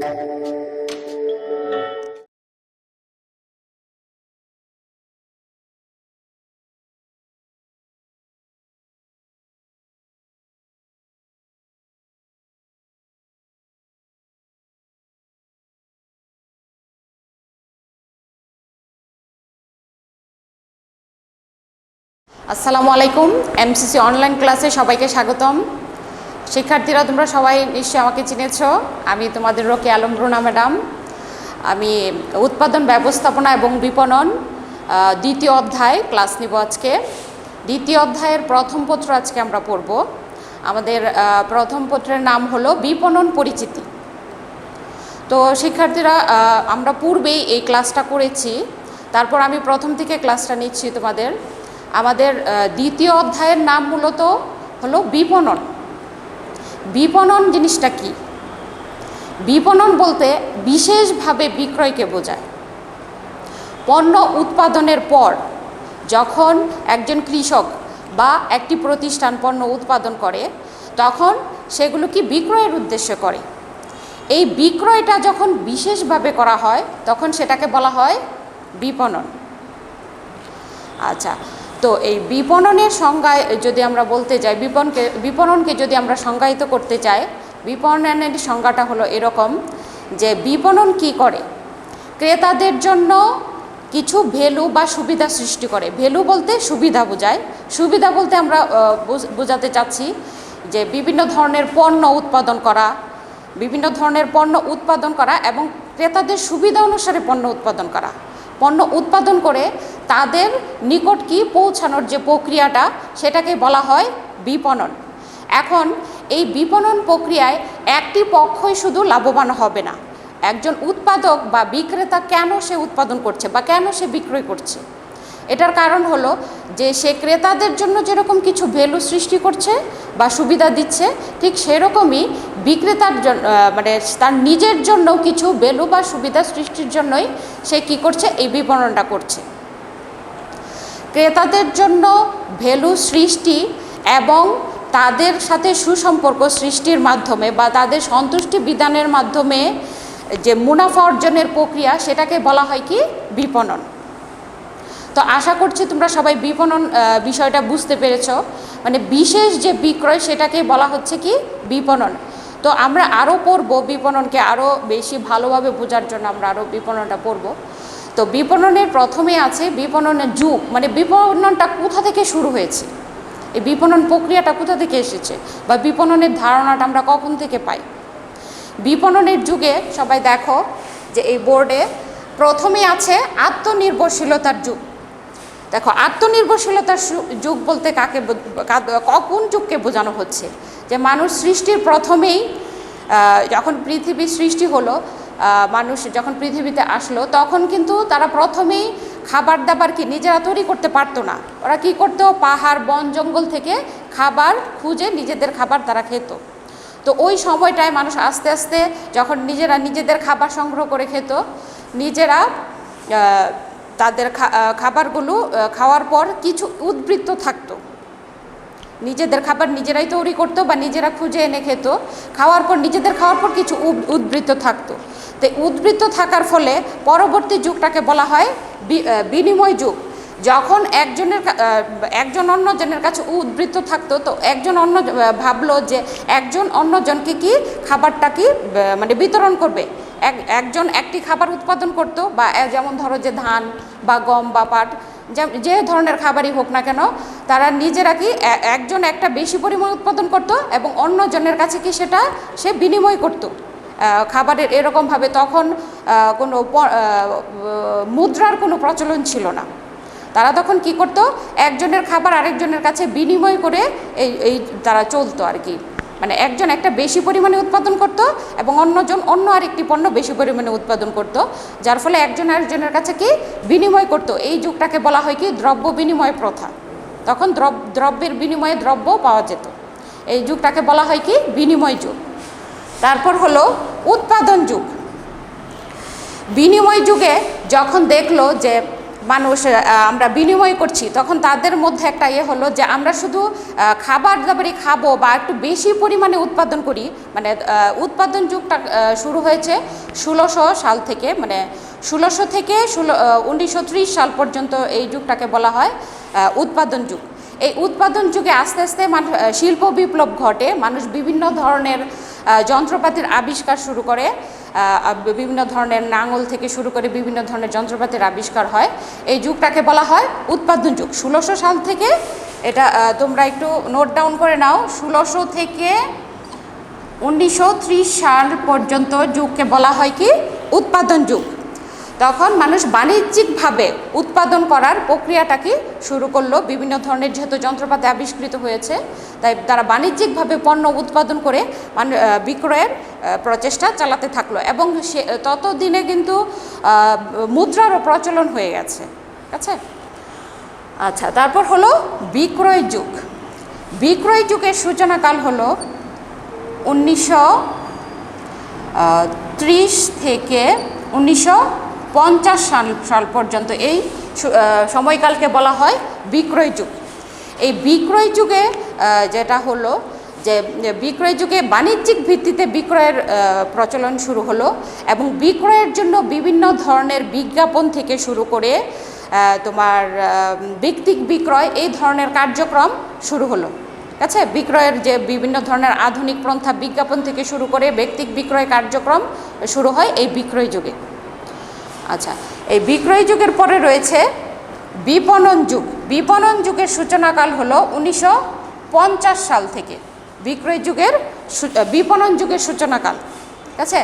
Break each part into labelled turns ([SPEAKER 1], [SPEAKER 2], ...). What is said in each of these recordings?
[SPEAKER 1] আসসালামু আলাইকুম। MCC online ক্লাসে সবাইকে স্বাগতম। শিক্ষার্থীরা, তোমরা সবাই নিশ্চয়ই আমাকে চিনেছ। আমি তোমাদের রোকেয়া আলম রুনা ম্যাডাম। আমি উৎপাদন ব্যবস্থাপনা এবং বিপণন দ্বিতীয় অধ্যায় ক্লাস নিব আজকে। দ্বিতীয় অধ্যায়ের প্রথম পত্র আজকে আমরা পড়ব। আমাদের প্রথম পত্রের নাম হলো বিপণন পরিচিতি। তো শিক্ষার্থীরা, আমরা পূর্বেই এই ক্লাসটা করেছি, তারপর আমি প্রথম থেকে ক্লাসটা নিচ্ছি তোমাদের। আমাদের দ্বিতীয় অধ্যায়ের নাম মূলত হলো বিপণন। বিপণন জিনিসটা কি? বিপণন বলতে বিশেষভাবে বিক্রয়কে বোঝায়। পণ্য উৎপাদনের পর যখন একজন কৃষক বা একটি প্রতিষ্ঠান পণ্য উৎপাদন করে, তখন সেগুলো কি বিক্রয়ের উদ্দেশ্যে করে। এই বিক্রয়টা যখন বিশেষভাবে করা হয়, তখন সেটাকে বলা হয় বিপণন। আচ্ছা, তো এই বিপণনের সংজ্ঞায় যদি আমরা বলতে যাই, বিপণনকে যদি আমরা সংজ্ঞায়িত করতে চাই, বিপণনের সংজ্ঞাটা হলো এরকম যে বিপণন কি করে? ক্রেতাদের জন্য কিছু ভ্যালু বা সুবিধা সৃষ্টি করে। ভ্যালু বলতে সুবিধা বোঝায়। সুবিধা বলতে আমরা বোঝাতে চাচ্ছি যে বিভিন্ন ধরনের পণ্য উৎপাদন করা, এবং ক্রেতাদের সুবিধা অনুসারে পণ্য উৎপাদন করা। পণ্য উৎপাদন করে তাদের নিকট কি পৌঁছানোর যে প্রক্রিয়াটা, সেটাকে বলা হয় বিপণন। এখন এই বিপণন প্রক্রিয়ায় একটি পক্ষই শুধু লাভবান হবে না। একজন উৎপাদক বা বিক্রেতা কেন সে উৎপাদন করছে বা কেন সে বিক্রয় করছে, এটার কারণ হলো যে সে ক্রেতাদের জন্য যেরকম কিছু ভ্যালু সৃষ্টি করছে বা সুবিধা দিচ্ছে, ঠিক সেরকমই বিক্রেতার জন্য মানে তার নিজের জন্য কিছু ভ্যালু বা সুবিধা সৃষ্টির জন্যই সে কি করছে, এই বিপণনটা করছে। ক্রেতাদের জন্য ভ্যালু সৃষ্টি এবং তাদের সাথে সুসম্পর্ক সৃষ্টির মাধ্যমে বা তাদের সন্তুষ্টি বিধানের মাধ্যমে যে মুনাফা অর্জনের প্রক্রিয়া, সেটাকে বলা হয় কি বিপণন। তো আশা করছি তোমরা সবাই বিপণন বিষয়টা বুঝতে পেরেছ। মানে বিশেষ যে বিক্রয়, সেটাকে বলা হচ্ছে কি বিপণন। তো আমরা আরও পড়ব বিপণনকে আরও বেশি ভালোভাবে বোঝার জন্য আমরা আরও বিপণনটা পড়ব। তো বিপণনের প্রথমে আছে বিপণনের যুগ, মানে বিপণনটা কোথা থেকে শুরু হয়েছে, এই বিপণন প্রক্রিয়াটা কোথা থেকে এসেছে, বা বিপণনের ধারণাটা আমরা কখন থেকে পাই। বিপণনের যুগে সবাই দেখো যে এই বোর্ডে প্রথমে আছে আত্মনির্ভরশীলতার যুগ। দেখো, আত্মনির্ভরশীলতার যুগ বলতে কোন যুগকে বোঝানো হচ্ছে? যে মানুষ সৃষ্টির প্রথমেই যখন পৃথিবী সৃষ্টি হলো, মানুষ যখন পৃথিবীতে আসলো, তখন কিন্তু তারা প্রথমেই খাবার দাবার কি নিজেরা তৈরি করতে পারতো না। ওরা কি করতো, পাহাড় বন জঙ্গল থেকে খাবার খুঁজে নিজেদের খাবার তারা খেত। তো ওই সময়টায় মানুষ আস্তে আস্তে যখন নিজেদের খাবার সংগ্রহ করে খেত, নিজেরা তাদের খাবারগুলো খাওয়ার পর কিছু উদ্বৃত্ত থাকতো, নিজেদের খাবার নিজেরাই তৈরি করতো বা নিজেরা খুঁজে এনে খেত। খাওয়ার পর কিছু উদ্বৃত্ত থাকতো। তো উদ্বৃত্ত থাকার ফলে পরবর্তী যুগটাকে বলা হয় বিনিময় যুগ। যখন একজন অন্যজনের কাছে উদ্বৃত্ত থাকতো, তো একজন অন্য ভাবলো যে একজন অন্যজনকে কি খাবারটা কি মানে বিতরণ করবে। একজন একটি খাবার উৎপাদন করতো, বা যেমন ধরো যে ধান বা গম বা পাট, যে ধরনের খাবারই হোক না কেন, তারা নিজেরা কি একজন একটা বেশি পরিমাণ উৎপাদন করত এবং অন্যজনের কাছে কি সে বিনিময় করত খাবারের। এরকমভাবে তখন কোনো মুদ্রার কোনো প্রচলন ছিল না। তারা তখন কি করত, একজনের খাবার আরেকজনের কাছে বিনিময় করে এই তারা চলতো আর কি। মানে একজন একটা বেশি পরিমাণে উৎপাদন করত এবং অন্যজন অন্য আরেকটি পণ্য বেশি পরিমাণে উৎপাদন করত, যার ফলে একজন আরেকজনের কাছে কি বিনিময় করত। এই যুগটাকে বলা হয় কি দ্রব্য বিনিময় প্রথা। তখন দ্রব্যের বিনিময়ে দ্রব্য পাওয়া যেত। এই যুগটাকে বলা হয় কি বিনিময় যুগ। তারপর হলো উৎপাদন যুগ। বিনিময় যুগে যখন দেখলো যে মানুষ আমরা বিনিময় করছি, তখন তাদের মধ্যে একটা হলো যে আমরা শুধু খাবার দাবারই খাবো বা একটু বেশি পরিমাণে উৎপাদন করি। মানে উৎপাদন যুগটা শুরু হয়েছে 1600 সাল থেকে, মানে 1600 থেকে 1930 সাল পর্যন্ত এই যুগটাকে বলা হয় উৎপাদন যুগ। এই উৎপাদন যুগে আস্তে আস্তে শিল্প বিপ্লব ঘটে, মানুষ বিভিন্ন ধরনের যন্ত্রপাতির আবিষ্কার শুরু করে, বিভিন্ন ধরনের নাঙল থেকে শুরু করে বিভিন্ন ধরনের যন্ত্রপাতির আবিষ্কার হয়। এই যুগটাকে বলা হয় উৎপাদন যুগ। 1600 সাল থেকে, এটা তোমরা একটু নোট ডাউন করে নাও, 1600 থেকে 1930 সাল পর্যন্ত যুগকে বলা হয় কি উৎপাদন যুগ। তখন মানুষ বাণিজ্যিকভাবে উৎপাদন করার প্রক্রিয়াটাকে শুরু করলো। বিভিন্ন ধরনের যেহেতু যন্ত্রপাতি আবিষ্কৃত হয়েছে, তাই তারা বাণিজ্যিকভাবে পণ্য উৎপাদন করে বিক্রয়ের প্রচেষ্টা চালাতে থাকলো, এবং ততদিনে কিন্তু মুদ্রারও প্রচলন হয়ে গেছে। ঠিক আছে, আচ্ছা, তারপর হলো বিক্রয় যুগ। বিক্রয় যুগের সূচনাকাল হলো 1930 থেকে 1950 সাল পর্যন্ত। এই সময়কালকে বলা হয় বিক্রয় যুগ। এই বিক্রয় যুগে যেটা হলো যে বিক্রয় যুগে বাণিজ্যিক ভিত্তিতে বিক্রয়ের প্রচলন শুরু হলো, এবং বিক্রয়ের জন্য বিভিন্ন ধরনের বিজ্ঞাপন থেকে শুরু করে তোমার ব্যক্তিক বিক্রয়, এই ধরনের কার্যক্রম শুরু হলো। ঠিক আছে, বিক্রয়ের যে বিভিন্ন ধরনের আধুনিক পন্থা, বিজ্ঞাপন থেকে শুরু করে ব্যক্তিক বিক্রয় কার্যক্রম শুরু হয় এই বিক্রয় যুগে। আচ্ছা, এই বিক্রয় যুগের পরে রয়েছে বিপণন যুগ। বিপণন যুগের সূচনাকাল হলো 1950 সাল থেকে। বিপণন যুগের সূচনাকাল। ঠিক আছে,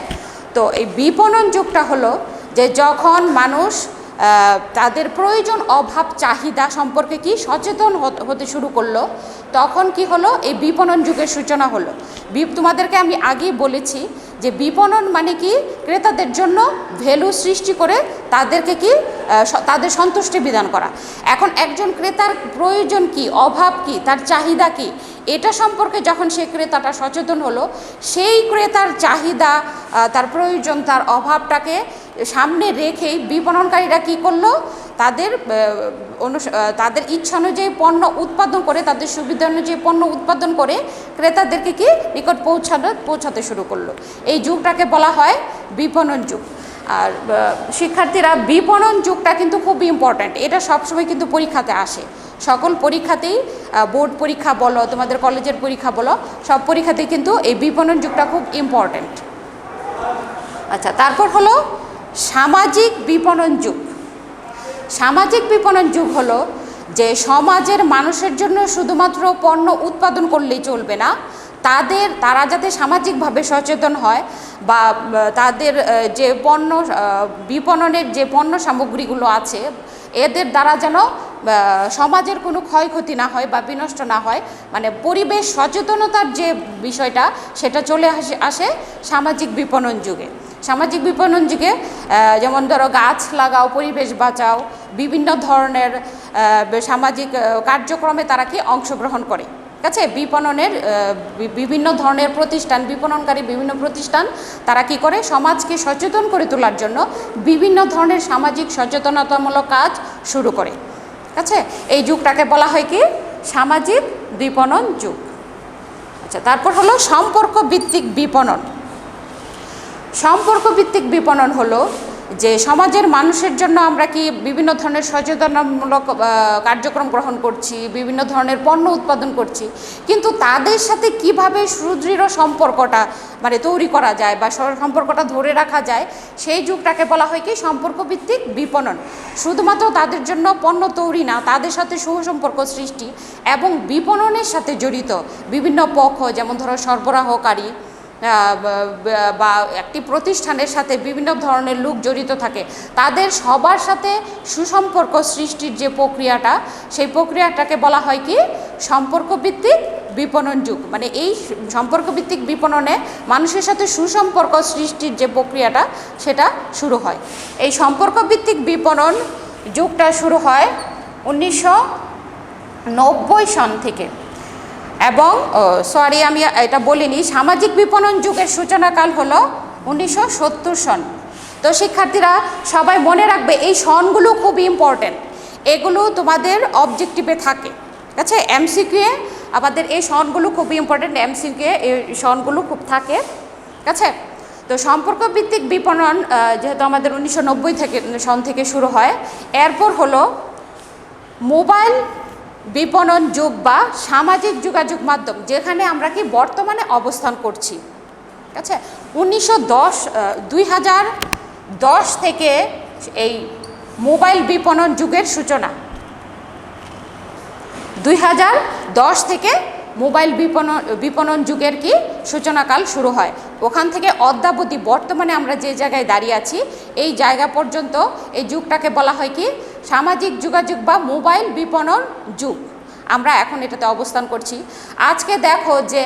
[SPEAKER 1] তো এই বিপণন যুগটা হলো যে যখন মানুষ তাদের প্রয়োজন, অভাব, চাহিদা সম্পর্কে কি সচেতন হতে শুরু করলো, তখন কি হলো এই বিপণন যুগের সূচনা হলো। তোমাদেরকে আমি আগেই বলেছি যে বিপণন মানে কি ক্রেতাদের জন্য ভ্যালু সৃষ্টি করে তাদেরকে কি তাদের সন্তুষ্টি বিধান করা। এখন একজন ক্রেতার প্রয়োজন কি, অভাব কি, তার চাহিদা কি, এটা সম্পর্কে যখন সে ক্রেতাটা সচেতন হলো, সেই ক্রেতার চাহিদা, তার প্রয়োজন, তার অভাবটাকে সামনে রেখেই বিপণনকারীরা কি করলো, তাদের ইচ্ছা অনুযায়ী পণ্য উৎপাদন করে, তাদের সুবিধা অনুযায়ী পণ্য উৎপাদন করে ক্রেতাদেরকে কি নিকট পৌঁছাতে শুরু করলো। এই যুগটাকে বলা হয় বিপণন যুগ। আর শিক্ষার্থীরা, বিপণন যুগটা কিন্তু খুব ইম্পর্ট্যান্ট। এটা সবসময় কিন্তু পরীক্ষাতে আসে, সকল পরীক্ষাতেই, বোর্ড পরীক্ষা বলো, তোমাদের কলেজের পরীক্ষা বলো, সব পরীক্ষাতেই কিন্তু এই বিপণন যুগটা খুব ইম্পর্ট্যান্ট। আচ্ছা, তারপর হলো সামাজিক বিপণন যুগ। সামাজিক বিপণন যুগ হলো যে সমাজের মানুষের জন্য শুধুমাত্র পণ্য উৎপাদন করলেই চলবে না, তারা যাতে সামাজিকভাবে সচেতন হয়, বা তাদের যে পণ্য বিপণনের যে পণ্য সামগ্রীগুলো আছে, এদের দ্বারা যেন সমাজের কোনো ক্ষয়ক্ষতি না হয় বা বিনষ্ট না হয়, মানে পরিবেশ সচেতনতার যে বিষয়টা, সেটা চলে আসে সামাজিক বিপণন যুগে। সামাজিক বিপণন যুগে যেমন ধরো গাছ লাগাও, পরিবেশ বাঁচাও, বিভিন্ন ধরনের সামাজিক কার্যক্রমে তারা কি অংশগ্রহণ করে। ঠিক আছে, বিপণনের বিভিন্ন ধরনের প্রতিষ্ঠান, বিপণনকারী বিভিন্ন প্রতিষ্ঠান, তারা কি করে সমাজকে সচেতন করে তোলার জন্য বিভিন্ন ধরনের সামাজিক সচেতনতামূলক কাজ শুরু করে। ঠিক আছে, এই যুগটাকে বলা হয় কি সামাজিক বিপণন যুগ। আচ্ছা, তারপর হলো সম্পর্ক ভিত্তিক বিপণন। সম্পর্ক ভিত্তিক বিপণন হলো যে সমাজের মানুষের জন্য আমরা কি বিভিন্ন ধরনের সচেতনতামূলক কার্যক্রম গ্রহণ করছি, বিভিন্ন ধরনের পণ্য উৎপাদন করছি, কিন্তু তাদের সাথে কিভাবে সুদৃঢ় সম্পর্কটা মানে তৈরি করা যায় বা সম্পর্কটা ধরে রাখা যায়, সেই যুগটাকে বলা হয় কি সম্পর্ক ভিত্তিক বিপণন। শুধুমাত্র তাদের জন্য পণ্য তৈরি না, তাদের সাথে সুসম্পর্ক সৃষ্টি এবং বিপণনের সাথে জড়িত বিভিন্ন পক্ষ, যেমন ধরো সরবরাহকারী বা একটি প্রতিষ্ঠানের সাথে বিভিন্ন ধরনের লোক জড়িত থাকে, তাদের সবার সাথে সুসম্পর্ক সৃষ্টির যে প্রক্রিয়াটা, সেই প্রক্রিয়াটাকে বলা হয় কি সম্পর্কভিত্তিক বিপণন যুগ। মানে এই সম্পর্কভিত্তিক বিপণনে মানুষের সাথে সুসম্পর্ক সৃষ্টির যে প্রক্রিয়াটা, সেটা শুরু হয়। এই সম্পর্কভিত্তিক বিপণন যুগটা শুরু হয় 1990 সন থেকে। এবং আমি এটা বলিনি, সামাজিক বিপণন যুগের সূচনাকাল হলো 1970 সন। তো শিক্ষার্থীরা সবাই মনে রাখবে এই সনগুলো খুব ইম্পর্টেন্ট, এগুলো তোমাদের অবজেক্টিভে থাকে, ঠিক আছে। এমসিকিউ এ আমাদের এই সনগুলো খুব ইম্পর্টেন্ট, এমসিকিউ এ এই সনগুলো খুব থাকে, ঠিক আছে। তো সম্পর্ক ভিত্তিক বিপণন যেহেতু আমাদের 1990 সন থেকে শুরু হয়, এরপর হলো মোবাইল বিপণন যুগ বা সামাজিক যোগাযোগ মাধ্যম, যেখানে আমরা কি বর্তমানে অবস্থান করছি, ঠিক আছে। 2010 থেকে এই মোবাইল বিপণন যুগের সূচনা, 2010 থেকে মোবাইল বিপণন যুগের কি সূচনাকাল শুরু হয়। ওখান থেকে অদ্যাবধি বর্তমানে আমরা যে জায়গায় দাঁড়িয়ে আছি এই জায়গা পর্যন্ত এই যুগটাকে বলা হয় কি সামাজিক যোগাযোগ বা মোবাইল বিপণন যুগ। আমরা এখন এটাতে অবস্থান করছি। আজকে দেখো যে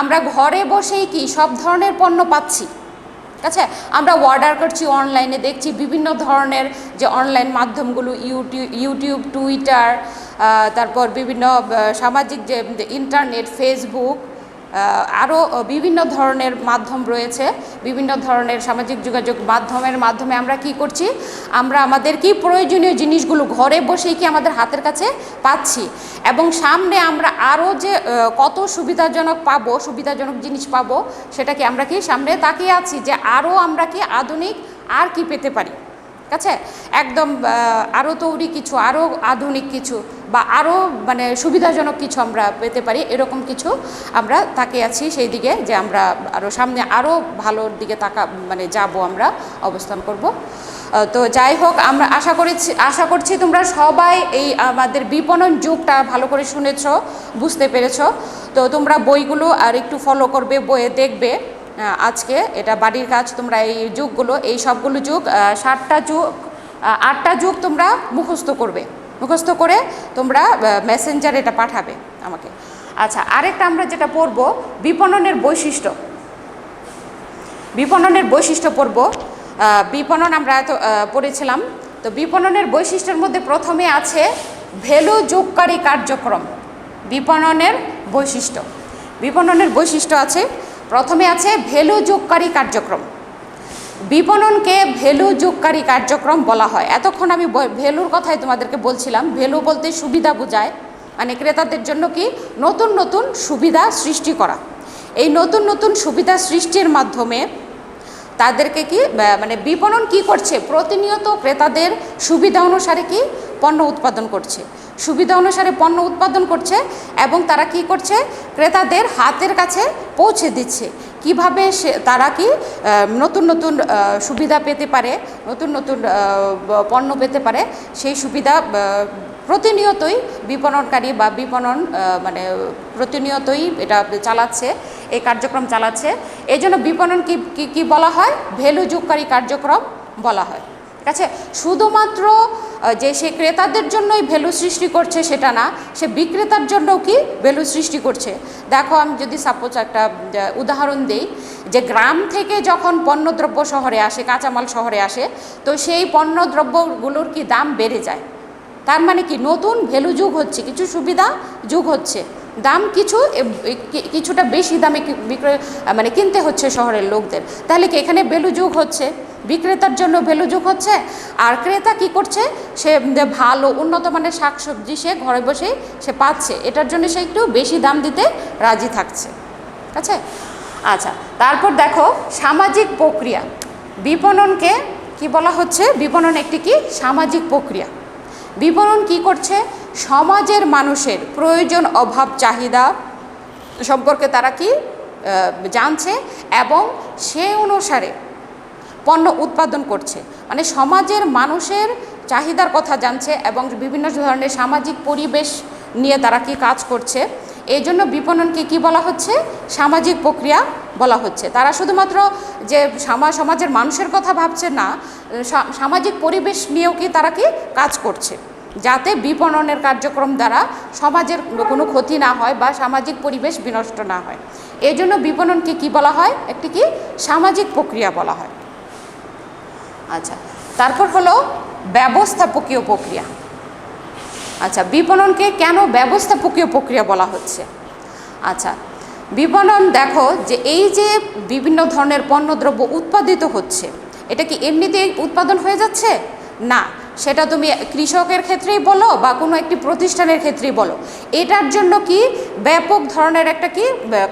[SPEAKER 1] আমরা ঘরে বসেই কি সব ধরনের পণ্য পাচ্ছি, ঠিক আছে। আমরা অর্ডার করছি, অনলাইনে দেখছি বিভিন্ন ধরনের যে অনলাইন মাধ্যমগুলো, ইউটিউব, টুইটার, তারপর বিভিন্ন সামাজিক যে ইন্টারনেট, ফেসবুক, আরও বিভিন্ন ধরনের মাধ্যম রয়েছে। বিভিন্ন ধরনের সামাজিক যোগাযোগ মাধ্যমের মাধ্যমে আমরা কি করছি, আমরা আমাদের কি প্রয়োজনীয় জিনিসগুলো ঘরে বসেই কি আমাদের হাতের কাছে পাচ্ছি, এবং সামনে আমরা আরও যে কত সুবিধাজনক জিনিস পাবো সেটা কি আমরা কি সামনে তাকিয়ে আছি যে আরও আমরা কি আধুনিক আর কি পেতে পারি, ঠিক আছে। একদম আরও তৈরি কিছু, আরও আধুনিক কিছু বা আরও মানে সুবিধাজনক কিছু আমরা পেতে পারি, এরকম কিছু আমরা তাকিয়ে আছি সেই দিকে যে আমরা আরও সামনে আরও ভালোর দিকে যাব, আমরা অবস্থান করব। তো যাই হোক, আমরা আশা করছি তোমরা সবাই এই আমাদের বিপণন যুগটা ভালো করে শুনেছ, বুঝতে পেরেছ। তো তোমরা বইগুলো আর একটু ফলো করবে, বইয়ে দেখবে। আজকে এটা বাড়ির কাজ, তোমরা এই যুগগুলো, এই সবগুলো যুগ 8টা যুগ তোমরা মুখস্থ করবে, মুখস্থ করে তোমরা মেসেঞ্জারে এটা পাঠাবে আমাকে। আচ্ছা, আরেকটা আমরা যেটা পড়ব বিপণনের বৈশিষ্ট্য, পড়ব। বিপণন আমরা পড়েছিলাম। তো বিপণনের বৈশিষ্ট্যের মধ্যে প্রথমে আছে ভ্যালু যোগকারী কার্যক্রম। বিপণনের বৈশিষ্ট্য আছে, প্রথমে আছে ভ্যালু যোগকারী কার্যক্রম। বিপণনকে ভ্যালু যোগকারী কার্যক্রম বলা হয়। এতক্ষণ আমি ভ্যালুর কথাই তোমাদেরকে বলছিলাম। ভ্যালু বলতে সুবিধা বোঝায়, মানে ক্রেতাদের জন্য কি নতুন নতুন সুবিধা সৃষ্টি করা। এই নতুন নতুন সুবিধা সৃষ্টির মাধ্যমে তাদেরকে কি মানে বিপণন কি করছে, প্রতিনিয়ত ক্রেতাদের সুবিধা অনুসারে কি পণ্য উৎপাদন করছে, এবং তারা কি করছে ক্রেতাদের হাতের কাছে পৌঁছে দিচ্ছে। কিভাবে তারা কি নতুন নতুন সুবিধা পেতে পারে, নতুন নতুন পণ্য পেতে পারে, সেই সুবিধা প্রতিনিয়তই বিপণনকারী বা বিপণন মানে প্রতিনিয়তই এটা চালাচ্ছে, এই কার্যক্রম চালাচ্ছে। এই জন্য বিপণন কি বলা হয়, ভ্যালু যোগকারী কার্যক্রম বলা হয়, ঠিক আছে। শুধুমাত্র যে সে ক্রেতাদের জন্যই ভ্যালু সৃষ্টি করছে সেটা না, সে বিক্রেতার জন্যও কি ভ্যালু সৃষ্টি করছে। দেখো, আমি যদি সাপোজ একটা উদাহরণ দিই, যে গ্রাম থেকে যখন পণ্যদ্রব্য শহরে আসে, কাঁচামাল শহরে আসে, তো সেই পণ্যদ্রব্যগুলোর কি দাম বেড়ে যায়। তার মানে কি নতুন ভ্যালু যোগ হচ্ছে, কিছু সুবিধা যোগ হচ্ছে, দাম কিছুটা বেশি দামে মানে কিনতে হচ্ছে শহরের লোকদের। তাহলে কি এখানে ভ্যালু যোগ হচ্ছে, বিক্রেতার জন্য ভ্যালু যোগ হচ্ছে। আর ক্রেতা কি করছে, সে ভালো উন্নত মানের শাকসবজি সে ঘরে বসেই সে পাচ্ছে, এটার জন্য সে একটু বেশি দাম দিতে রাজি থাকছে, ঠিক আছে। আচ্ছা, তারপর দেখো সামাজিক প্রক্রিয়া। বিপণনকে কি বলা হচ্ছে, বিপণন একটি কি সামাজিক প্রক্রিয়া। বিপণন কি করছে, সমাজের মানুষের প্রয়োজন, অভাব, চাহিদা সম্পর্কে তারা কি জানছে এবং সে অনুসারে পণ্য উৎপাদন করছে। মানে সমাজের মানুষের চাহিদার কথা জানছে এবং বিভিন্ন ধরনের সামাজিক পরিবেশ নিয়ে তারা কি কাজ করছে। এই জন্য বিপণনকে কি বলা হচ্ছে, সামাজিক প্রক্রিয়া বলা হচ্ছে। তারা শুধুমাত্র যে সমাজের মানুষের কথা ভাবছে না, সামাজিক পরিবেশ নিয়েও কি তারা কি কাজ করছে, যাতে বিপণনের কার্যক্রম দ্বারা সমাজের কোনো ক্ষতি না হয় বা সামাজিক পরিবেশ বিনষ্ট না হয়। এই জন্য বিপণনকে কি বলা হয়, একটি কি সামাজিক প্রক্রিয়া বলা হয়। আচ্ছা, তারপর হলো ব্যবস্থাপকীয় প্রক্রিয়া। আচ্ছা, বিপণনকে কেন ব্যবস্থাপকীয় প্রক্রিয়া বলা হচ্ছে। আচ্ছা, বিপণন দেখো যে এই যে বিভিন্ন ধরনের পণ্যদ্রব্য উৎপাদিত হচ্ছে, এটা কি এমনিতেই উৎপাদন হয়ে যাচ্ছে? না, সেটা তুমি কৃষকের ক্ষেত্রেই বলো বা কোনো একটি প্রতিষ্ঠানের ক্ষেত্রেই বলো, এটার জন্য কি ব্যাপক ধরনের একটা কি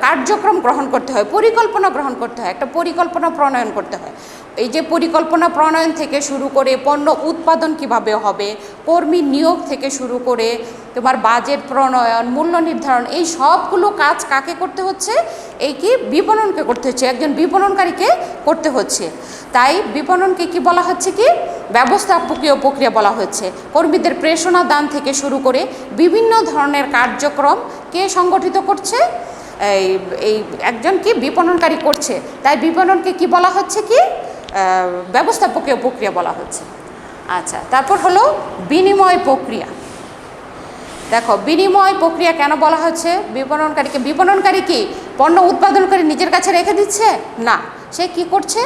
[SPEAKER 1] কার্যক্রম গ্রহণ করতে হয়, পরিকল্পনা গ্রহণ করতে হয়, একটা পরিকল্পনা প্রণয়ন করতে হয়। এই যে পরিকল্পনা প্রণয়ন থেকে শুরু করে পণ্য উৎপাদন কিভাবে হবে, কর্মী নিয়োগ থেকে শুরু করে তোমার বাজেট প্রণয়ন, মূল্য নির্ধারণ, এই সবগুলো কাজ কাকে করতে হচ্ছে? এই কি বিপণনকে করতে হচ্ছে, একজন বিপণনকারীকে করতে হচ্ছে। তাই বিপণনকে কি বলা হচ্ছে? কি ব্যবস্থাপকীয় প্রক্রিয়া বলা হচ্ছে। কর্মীদের প্রেরণা দান থেকে শুরু করে বিভিন্ন ধরনের কার্যক্রম কে সংগঠিত করছে? এই একজন কি বিপণনকারী করছে। তাই বিপণনকে কি বলা হচ্ছে? কি ব্যবস্থাপকীয় প্রক্রিয়া বলা হচ্ছে। আচ্ছা, তারপর হলো বিনিময় প্রক্রিয়া। দেখো, বিনিময় প্রক্রিয়া কেন বলা হচ্ছে বিপণনকারীকে? বিপণনকারী কি পণ্য উৎপাদন করে নিজের কাছে রেখে দিচ্ছে? না, সে কি করছে,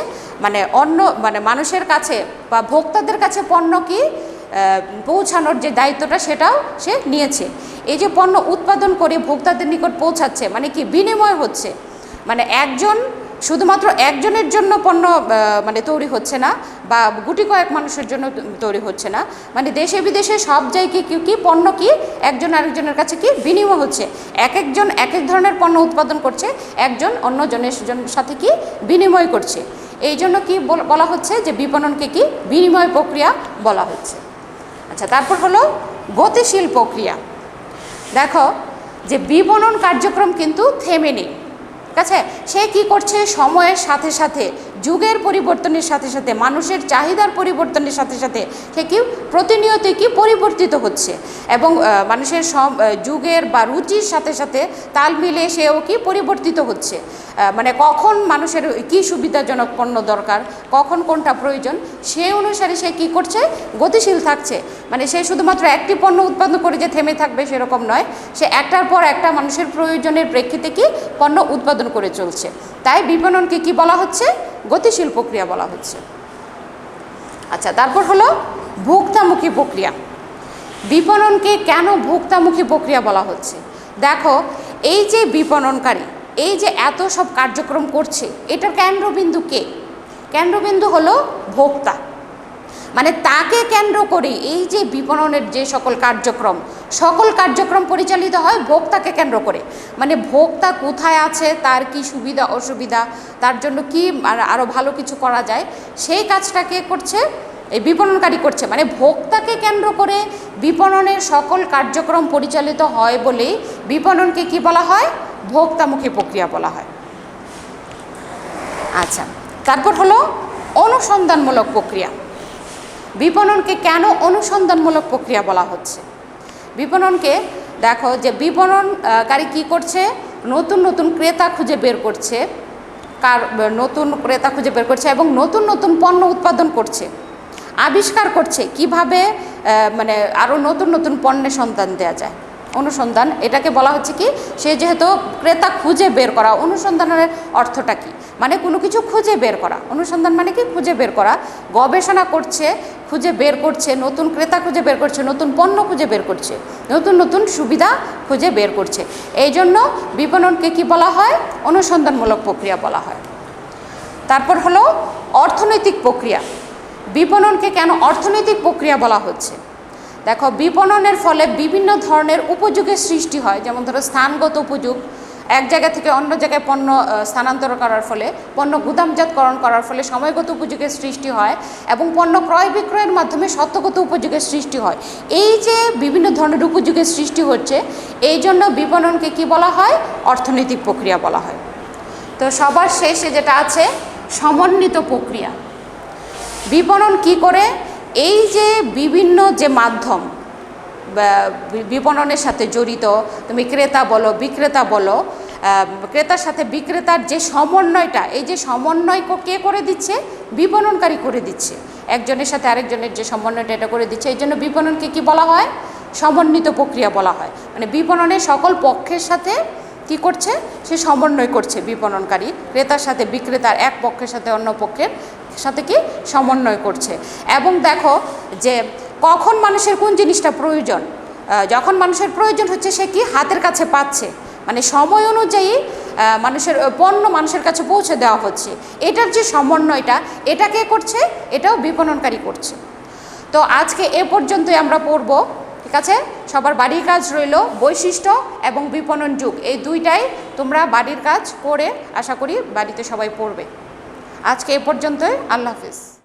[SPEAKER 1] মানে মানুষের কাছে বা ভোক্তাদের কাছে পণ্য কি পৌঁছানোর যে দায়িত্বটা সেটাও সে নিয়েছে। এই যে পণ্য উৎপাদন করে ভোক্তাদের নিকট পৌঁছাচ্ছে, মানে কি বিনিময় হচ্ছে, মানে শুধুমাত্র একজনের জন্য পণ্য মানে তৈরি হচ্ছে না, বা গুটি কয়েক মানুষের জন্য তৈরি হচ্ছে না, মানে দেশে বিদেশে সব জায়গায় কি পণ্য কি একজন আরেকজনের কাছে কি বিনিময় হচ্ছে। এক একজন এক এক ধরনের পণ্য উৎপাদন করছে, একজন অন্যজনের সাথে কি বিনিময় করছে। এই জন্য কি বলা হচ্ছে যে বিপণনকে কি বিনিময় প্রক্রিয়া বলা হচ্ছে। আচ্ছা, তারপর হলো গতিশীল প্রক্রিয়া। দেখো যে বিপণন কার্যক্রম কিন্তু থেমে নেই, ঠিক আছে? সে কি করছে, সময়ের সাথে সাথে, যুগের পরিবর্তনের সাথে সাথে, মানুষের চাহিদার পরিবর্তনের সাথে সাথে সে কি প্রতিনিয়তই কি পরিবর্তিত হচ্ছে, এবং মানুষের যুগের বা রুচির সাথে সাথে তাল মিলে সেও কি পরিবর্তিত হচ্ছে। মানে কখন মানুষের কি সুবিধাজনক পণ্য দরকার, কখন কোনটা প্রয়োজন, সেই অনুসারে সে কি করছে, গতিশীল থাকছে। মানে সে শুধুমাত্র একটি পণ্য উৎপাদন করে যে থেমে থাকবে সেরকম নয়, সে একটার পর একটা মানুষের প্রয়োজনের প্রেক্ষিতে কি পণ্য উৎপাদন করে চলছে। তাই বিপণনকে কি বলা হচ্ছে? গতিশীল প্রক্রিয়া বলা হচ্ছে। আচ্ছা, তারপর হলো ভোক্তামুখী প্রক্রিয়া। বিপণনকে কেন ভোক্তামুখী প্রক্রিয়া বলা হচ্ছে? দেখো, এই যে বিপণনকারী এই যে এত সব কার্যক্রম করছে, এটার কেন্দ্রবিন্দু কে? কেন্দ্রবিন্দু হলো ভোক্তা। মানে তাকে কেন্দ্র করে এই যে বিপণনের যে সকল কার্যক্রম পরিচালিত হয় ভোক্তাকে কেন্দ্র করে। মানে ভোক্তা কোথায় আছে, তার কি সুবিধা অসুবিধা, তার জন্য কি আরও ভালো কিছু করা যায়, সেই কাজটা কে করছে? এই বিপণনকারী করছে। মানে ভোক্তাকে কেন্দ্র করে বিপণনের সকল কার্যক্রম পরিচালিত হয় বলেই বিপণনকে কি বলা হয়? ভোক্তামুখী প্রক্রিয়া বলা হয়। আচ্ছা, তারপর হলো অনুসন্ধানমূলক প্রক্রিয়া। বিপণনকে কেন অনুসন্ধানমূলক প্রক্রিয়া বলা হচ্ছে? বিপণনকে দেখো যে বিপণনকারী কি করছে, নতুন নতুন ক্রেতা খুঁজে বের করছে, এবং নতুন নতুন পণ্য উৎপাদন করছে, আবিষ্কার করছে কিভাবে মানে আরও নতুন নতুন পণ্যের সন্ধান দেওয়া যায়। অনুসন্ধান, এটাকে বলা হচ্ছে কি, সে যেহেতু ক্রেতা খুঁজে বের করা। অনুসন্ধানের অর্থটা কি? মানে কোনো কিছু খুঁজে বের করা। অনুসন্ধান মানে কি? খুঁজে বের করা, গবেষণা করছে, খুঁজে বের করছে, নতুন ক্রেতা খুঁজে বের করছে, নতুন পণ্য খুঁজে বের করছে, নতুন নতুন সুবিধা খুঁজে বের করছে। এই জন্য বিপণনকে কি বলা হয়? অনুসন্ধানমূলক প্রক্রিয়া বলা হয়। তারপর হলো অর্থনৈতিক প্রক্রিয়া। বিপণনকে কেন অর্থনৈতিক প্রক্রিয়া বলা হচ্ছে? দেখো, বিপণনের ফলে বিভিন্ন ধরনের উপযোগের সৃষ্টি হয়। যেমন ধরো স্থানগত উপযোগ, এক জায়গা থেকে অন্য জায়গায় পণ্য স্থানান্তর করার ফলে, পণ্য গুদামজাতকরণ করার ফলে সময়গত উপযোগের সৃষ্টি হয়, এবং পণ্য ক্রয় বিক্রয়ের মাধ্যমে সত্যগত উপযোগের সৃষ্টি হয়। এই যে বিভিন্ন ধরনের উপযোগের সৃষ্টি হচ্ছে, এই জন্য বিপণনকে কি বলা হয়? অর্থনৈতিক প্রক্রিয়া বলা হয়। তো সবার শেষে যেটা আছে সমন্বিত প্রক্রিয়া। বিপণন কি করে? এই যে বিভিন্ন যে মাধ্যম বিপণনের সাথে জড়িত, তুমি ক্রেতা বলো, বিক্রেতা বলো, ক্রেতার সাথে বিক্রেতার যে সমন্বয়টা, এই যে সমন্বয় কে করে দিচ্ছে? বিপণনকারী করে দিচ্ছে। একজনের সাথে আরেকজনের যে সমন্বয়টা এটা করে দিচ্ছে। এই জন্য বিপণনকে কি বলা হয়? সমন্বিত প্রক্রিয়া বলা হয়। মানে বিপণনের সকল পক্ষের সাথে কি করছে? সে সমন্বয় করছে বিপণনকারী, ক্রেতার সাথে বিক্রেতার, এক পক্ষের সাথে অন্য পক্ষের সাথে কি সমন্বয় করছে। এবং দেখো যে কখন মানুষের কোন জিনিসটা প্রয়োজন, যখন মানুষের প্রয়োজন হচ্ছে সে কি হাতের কাছে পাচ্ছে, মানে সময় অনুযায়ী মানুষের পণ্য মানুষের কাছে পৌঁছে দেওয়া হচ্ছে, এটার যে সমন্বয়টা এটা কে করছে? এটাও বিপণনকারী করছে। তো আজকে এ পর্যন্তই আমরা পড়ব, ঠিক আছে? সবার বাড়ির কাজ রইল বৈশিষ্ট্য এবং বিপণন যুগ, এই দুইটাই তোমরা বাড়ির কাজ করে আশা করি বাড়িতে সবাই পড়বে। আজকে এ পর্যন্তই, আল্লাহ হাফিজ।